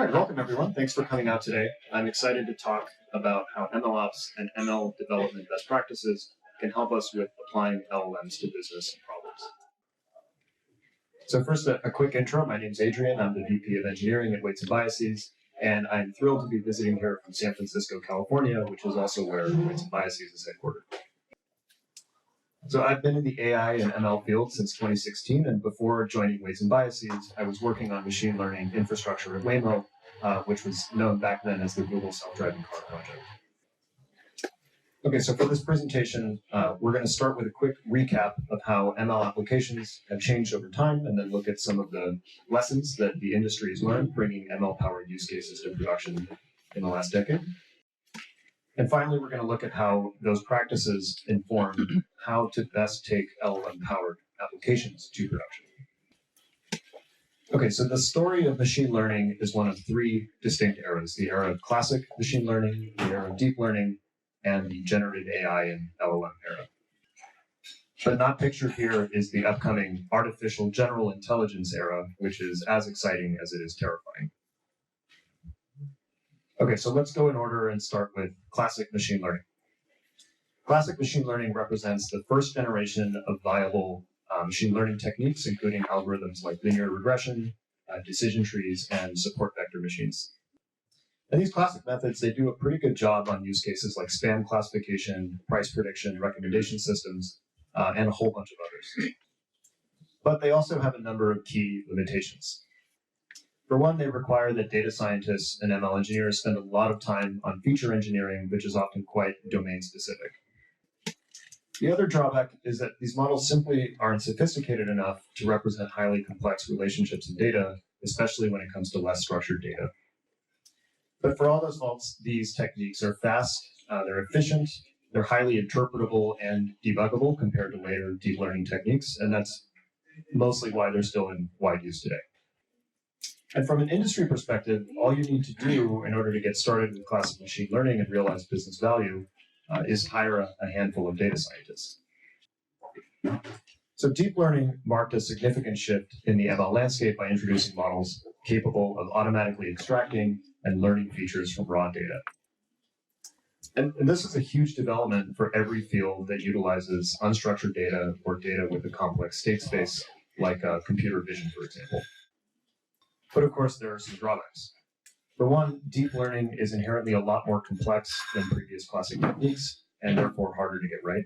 All right, welcome everyone. Thanks for coming out today. I'm excited to talk about how MLOps and ML development best practices can help us with applying LLMs to business problems. So first, a quick intro. My name is Adrian. I'm the VP of Engineering at Weights and Biases, and I'm thrilled to be visiting here from San Francisco, California, which is also where Weights and Biases is headquartered. So I've been in the AI and ML field since 2016, and before joining Weights and Biases, I was working on machine learning infrastructure at Waymo, which was known back then as the Google Self-Driving Car Project. Okay, so for this presentation, we're going to start with a quick recap of how ML applications have changed over time, and then look at some of the lessons that the industry has learned bringing ML-powered use cases to production in the last decade. And finally, we're going to look at how those practices inform how to best take LLM-powered applications to production. Okay, so the story of machine learning is one of three distinct eras: the era of classic machine learning, the era of deep learning, and the generative AI and LLM era. But not pictured here is the upcoming artificial general intelligence era, which is as exciting as it is terrifying. Okay, so let's go in order and start with classic machine learning. Classic machine learning represents the first generation of viable machine learning techniques, including algorithms like linear regression, decision trees, and support vector machines. And these classic methods, they do a pretty good job on use cases like spam classification, price prediction, recommendation systems, and a whole bunch of others. But they also have a number of key limitations. For one, they require that data scientists and ML engineers spend a lot of time on feature engineering, which is often quite domain-specific. The other drawback is that these models simply aren't sophisticated enough to represent highly complex relationships in data, especially when it comes to less structured data. But for all those faults, these techniques are fast, they're efficient, they're highly interpretable and debuggable compared to later deep learning techniques, and that's mostly why they're still in wide use today. And from an industry perspective, all you need to do in order to get started with classic machine learning and realize business value is hire a handful of data scientists. So deep learning marked a significant shift in the ML landscape by introducing models capable of automatically extracting and learning features from raw data. And this is a huge development for every field that utilizes unstructured data or data with a complex state space, like computer vision, for example. But of course, there are some drawbacks. For one, deep learning is inherently a lot more complex than previous classic techniques, and therefore harder to get right.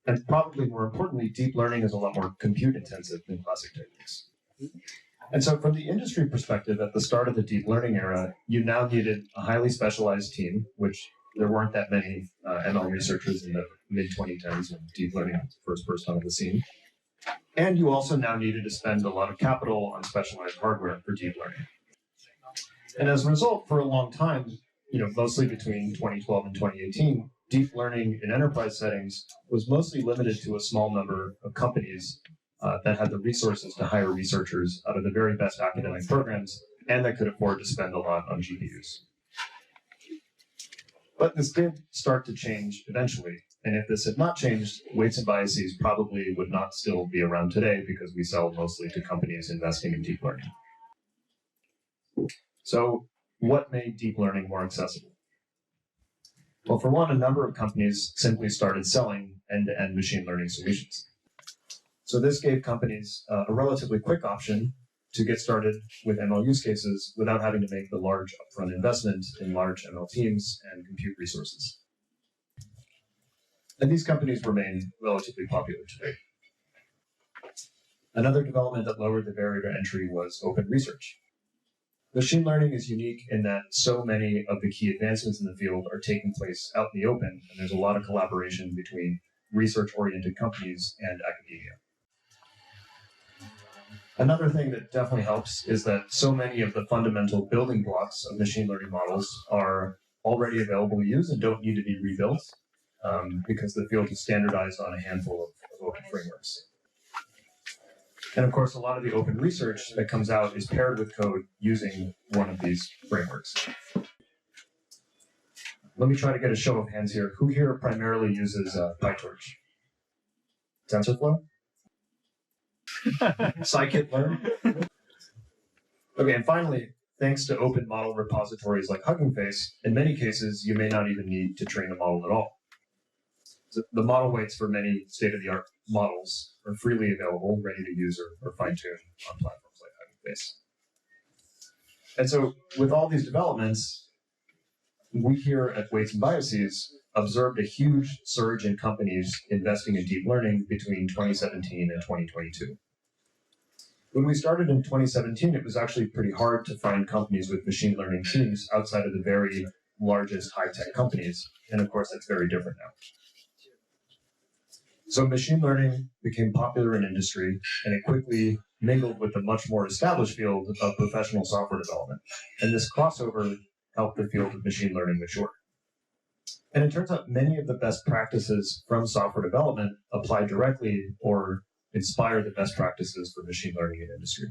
And probably more importantly, deep learning is a lot more compute intensive than classic techniques. And so from the industry perspective, at the start of the deep learning era, you now needed a highly specialized team, which there weren't that many ML researchers in the mid-2010s when deep learning was first burst onto the scene. And you also now needed to spend a lot of capital on specialized hardware for deep learning. And as a result, for a long time, mostly between 2012 and 2018, deep learning in enterprise settings was mostly limited to a small number of companies that had the resources to hire researchers out of the very best academic programs and that could afford to spend a lot on GPUs. But this did start to change eventually. And if this had not changed, Weights and Biases probably would not still be around today because we sell mostly to companies investing in deep learning. So what made deep learning more accessible? Well, for one, a number of companies simply started selling end-to-end machine learning solutions. So this gave companies a relatively quick option to get started with ML use cases without having to make the large upfront investment in large ML teams and compute resources. And these companies remain relatively popular today. Another development that lowered the barrier to entry was open research. Machine learning is unique in that so many of the key advancements in the field are taking place out in the open, and there's a lot of collaboration between research-oriented companies and academia. Another thing that definitely helps is that so many of the fundamental building blocks of machine learning models are already available to use and don't need to be rebuilt because the field is standardized on a handful of open frameworks. And of course, a lot of the open research that comes out is paired with code using one of these frameworks. Let me try to get a show of hands here. Who here primarily uses PyTorch? TensorFlow? Scikit-learn? Okay, and finally, thanks to open model repositories like Hugging Face, in many cases, you may not even need to train a model at all. So the model weights for many state-of-the-art models are freely available, ready to use or fine-tune on platforms like Hugging Face. And so with all these developments, we here at Weights and Biases observed a huge surge in companies investing in deep learning between 2017 and 2022. When we started in 2017, it was actually pretty hard to find companies with machine learning teams outside of the very largest high-tech companies. And of course, that's very different now. So machine learning became popular in industry, and it quickly mingled with the much more established field of professional software development. And this crossover helped the field of machine learning mature. And it turns out many of the best practices from software development apply directly or inspire the best practices for machine learning in industry.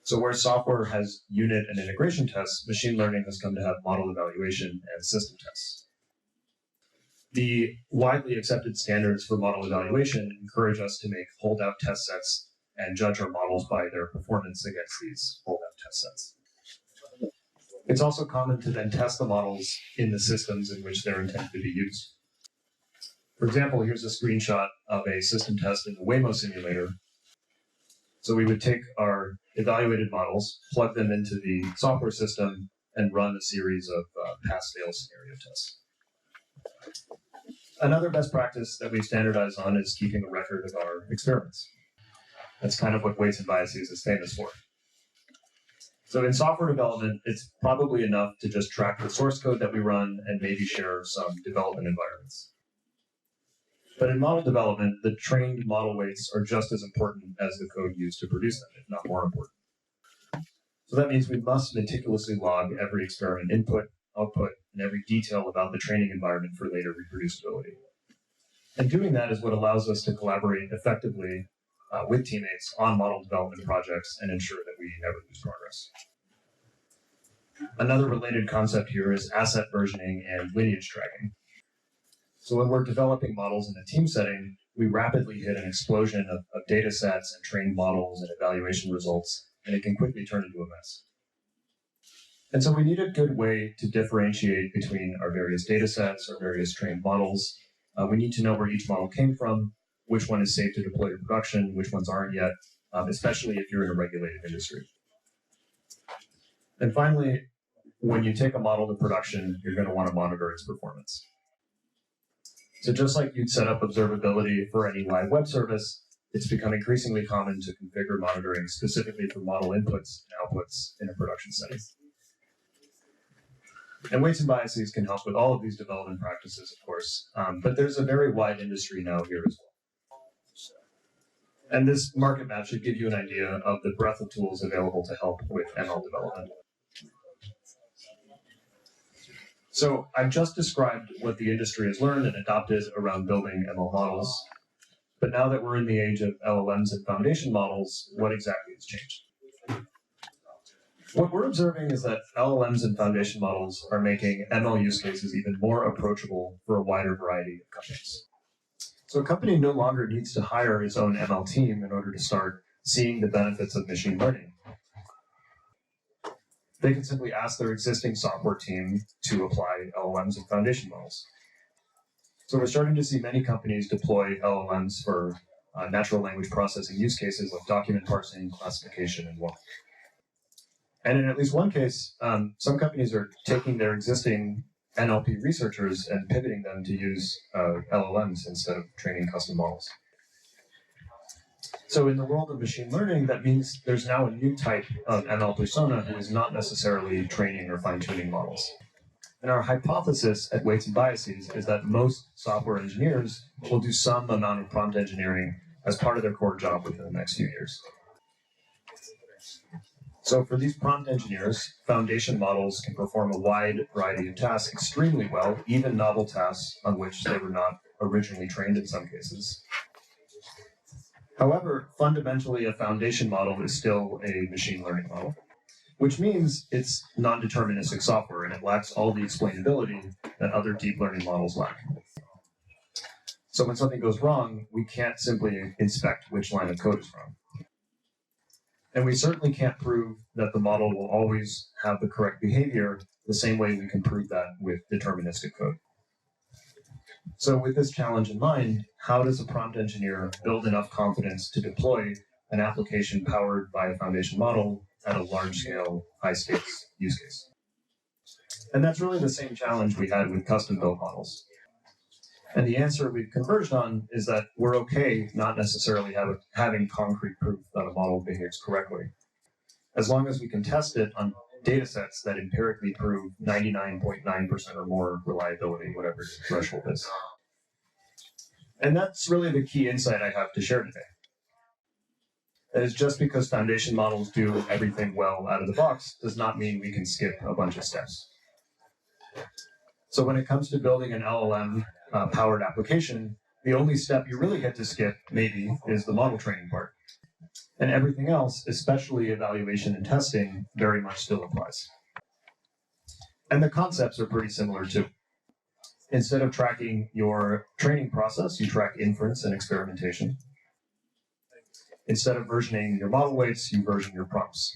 So where software has unit and integration tests, machine learning has come to have model evaluation and system tests. The widely accepted standards for model evaluation encourage us to make holdout test sets and judge our models by their performance against these holdout test sets. It's also common to then test the models in the systems in which they're intended to be used. For example, here's a screenshot of a system test in the Waymo simulator. So we would take our evaluated models, plug them into the software system, and run a series of pass-fail scenario tests. Another best practice that we've standardized on is keeping a record of our experiments. That's kind of what Weights and Biases is famous for. So in software development, it's probably enough to just track the source code that we run and maybe share some development environments. But in model development, the trained model weights are just as important as the code used to produce them, if not more important. So that means we must meticulously log every experiment input, output, and every detail about the training environment for later reproducibility. And doing that is what allows us to collaborate effectively with teammates on model development projects and ensure that we never lose progress. Another related concept here is asset versioning and lineage tracking. So when we're developing models in a team setting, we rapidly hit an explosion of data sets and trained models and evaluation results, and it can quickly turn into a mess. And so we need a good way to differentiate between our various data sets, our various trained models. We need to know where each model came from, which one is safe to deploy to production, which ones aren't yet, especially if you're in a regulated industry. And finally, when you take a model to production, you're going to want to monitor its performance. So just like you'd set up observability for any live web service, it's become increasingly common to configure monitoring specifically for model inputs and outputs in a production setting. And Weights and Biases can help with all of these development practices, of course, but there's a very wide industry now here as well. And this market map should give you an idea of the breadth of tools available to help with ML development. So I've just described what the industry has learned and adopted around building ML models. But now that we're in the age of LLMs and foundation models, what exactly has changed? What we're observing is that LLMs and foundation models are making ML use cases even more approachable for a wider variety of companies. So a company no longer needs to hire its own ML team in order to start seeing the benefits of machine learning. They can simply ask their existing software team to apply LLMs and foundation models. So we're starting to see many companies deploy LLMs for natural language processing use cases like document parsing, classification, and more. And in at least one case, some companies are taking their existing NLP researchers and pivoting them to use LLMs instead of training custom models. So in the world of machine learning, that means there's now a new type of ML persona who is not necessarily training or fine-tuning models. And our hypothesis at Weights and Biases is that most software engineers will do some amount of prompt engineering as part of their core job within the next few years. So for these prompt engineers, foundation models can perform a wide variety of tasks extremely well, even novel tasks on which they were not originally trained in some cases. However, fundamentally, a foundation model is still a machine learning model, which means it's non-deterministic software and it lacks all the explainability that other deep learning models lack. So when something goes wrong, we can't simply inspect which line of code is wrong. And we certainly can't prove that the model will always have the correct behavior the same way we can prove that with deterministic code. So with this challenge in mind, how does a prompt engineer build enough confidence to deploy an application powered by a foundation model at a large-scale, high-stakes use case? And that's really the same challenge we had with custom-built models. And the answer we've converged on is that we're okay not necessarily having concrete proof that a model behaves correctly, as long as we can test it on data sets that empirically prove 99.9% or more reliability, whatever the threshold is. And that's really the key insight I have to share today. That is, just because foundation models do everything well out of the box does not mean we can skip a bunch of steps. So when it comes to building an LLM powered application, the only step you really get to skip, maybe, is the model training part. And everything else, especially evaluation and testing, very much still applies. And the concepts are pretty similar too. Instead of tracking your training process, you track inference and experimentation. Instead of versioning your model weights, you version your prompts.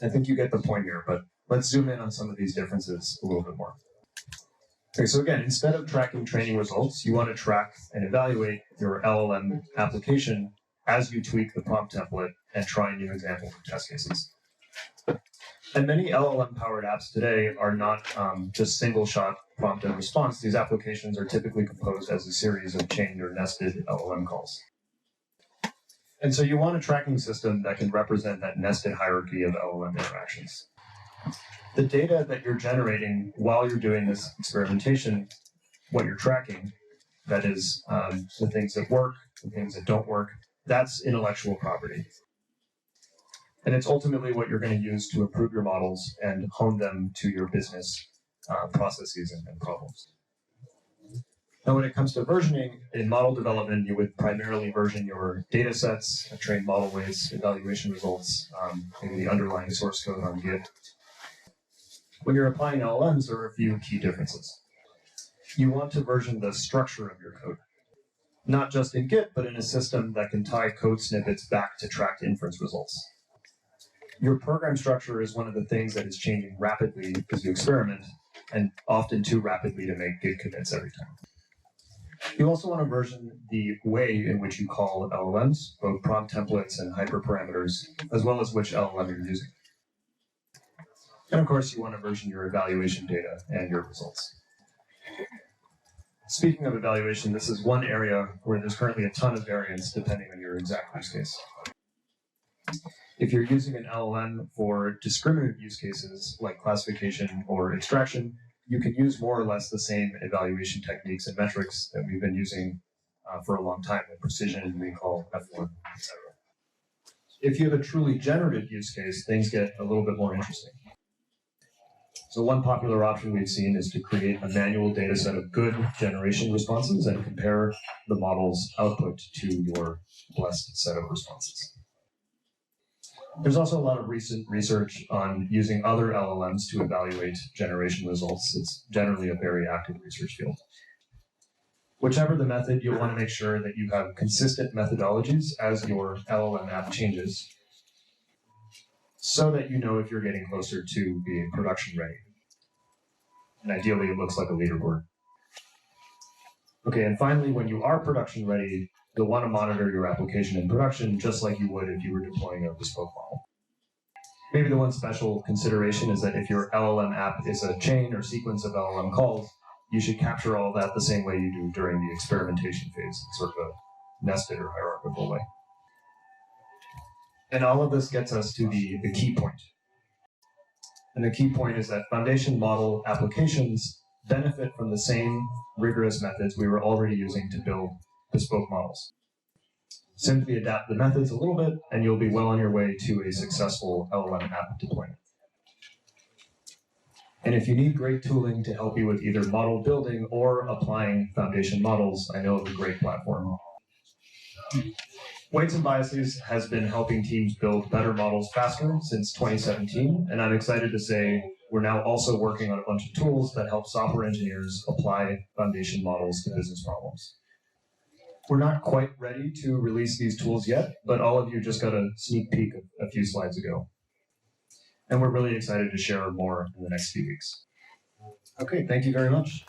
I think you get the point here, but let's zoom in on some of these differences a little bit more. Okay, so again, instead of tracking training results, you want to track and evaluate your LLM application as you tweak the prompt template and try new examples of test cases. And many LLM-powered apps today are not just single-shot prompt and response. These applications are typically composed as a series of chained or nested LLM calls. And so you want a tracking system that can represent that nested hierarchy of LLM interactions. The data that you're generating while you're doing this experimentation, what you're tracking, that is the things that work, the things that don't work, that's intellectual property. And it's ultimately what you're going to use to improve your models and hone them to your business processes and problems. Now, when it comes to versioning, in model development, you would primarily version your data sets, trained model weights, evaluation results, maybe the underlying source code on Git. When you're applying LLMs, there are a few key differences. You want to version the structure of your code, not just in Git, but in a system that can tie code snippets back to tracked inference results. Your program structure is one of the things that is changing rapidly as you experiment, and often too rapidly to make Git commits every time. You also want to version the way in which you call LLMs, both prompt templates and hyperparameters, as well as which LLM you're using. And of course, you want to version your evaluation data and your results. Speaking of evaluation, this is one area where there's currently a ton of variance depending on your exact use case. If you're using an LLM for discriminative use cases like classification or extraction, you can use more or less the same evaluation techniques and metrics that we've been using for a long time, like precision, recall, F1, etc. If you have a truly generative use case, things get a little bit more interesting. So one popular option we've seen is to create a manual data set of good generation responses and compare the model's output to your blessed set of responses. There's also a lot of recent research on using other LLMs to evaluate generation results. It's generally a very active research field. Whichever the method, you'll want to make sure that you have consistent methodologies as your LLM app changes, so that you know if you're getting closer to being production ready. And ideally, it looks like a leaderboard. Okay, and finally, when you are production ready, you'll want to monitor your application in production just like you would if you were deploying a bespoke model. Maybe the one special consideration is that if your LLM app is a chain or sequence of LLM calls, you should capture all that the same way you do during the experimentation phase, sort of a nested or hierarchical way. And all of this gets us to the key point. And the key point is that foundation model applications benefit from the same rigorous methods we were already using to build bespoke models. Simply adapt the methods a little bit, and you'll be well on your way to a successful LLM app deployment. And if you need great tooling to help you with either model building or applying foundation models, I know of a great platform. Weights and Biases has been helping teams build better models faster since 2017, and I'm excited to say we're now also working on a bunch of tools that help software engineers apply foundation models to business problems. We're not quite ready to release these tools yet, but all of you just got a sneak peek a few slides ago. And we're really excited to share more in the next few weeks. Okay, thank you very much.